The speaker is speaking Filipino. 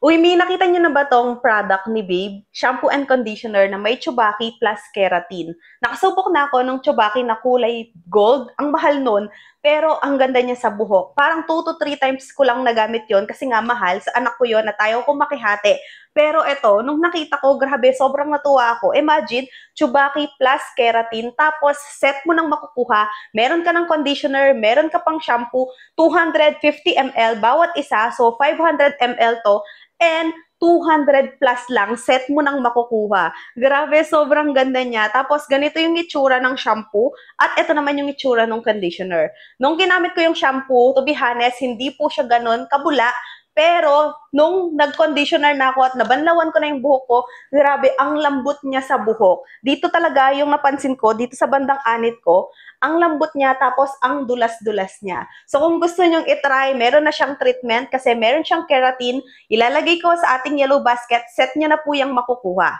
Uy, Mi, nakita niyo na ba tong product ni Babe? Shampoo and conditioner na may Chubaki plus keratin. Nakasubok na ako ng Chubaki na kulay gold. Ang mahal nun, pero ang ganda niya sa buhok. Parang 2 to 3 times ko lang nagamit yon kasi nga mahal. Sa anak ko yon at ayaw ko makihati. Pero eto, nung nakita ko, grabe, sobrang natuwa ako. Imagine, Chubaki plus keratin, tapos set mo nang makukuha. Meron ka ng conditioner, meron ka pang shampoo, 250 ml bawat isa, so 500 ml to, and 200 plus lang, set mo nang makukuha. Grabe, sobrang ganda niya. Tapos, ganito yung itsura ng shampoo at ito naman yung itsura ng conditioner. Nung ginamit ko yung shampoo, to be honest, hindi po siya ganun kabula. Pero, nung nag-conditioner na ako at nabanlawan ko na yung buhok ko, grabe, ang lambot niya sa buhok. Dito talaga yung napansin ko, dito sa bandang anit ko, ang lambot niya, tapos ang dulas-dulas niya. So, kung gusto nyong itry, meron na siyang treatment kasi meron siyang keratin. Ilalagay ko sa ating yellow basket, set niya na po yung makukuha.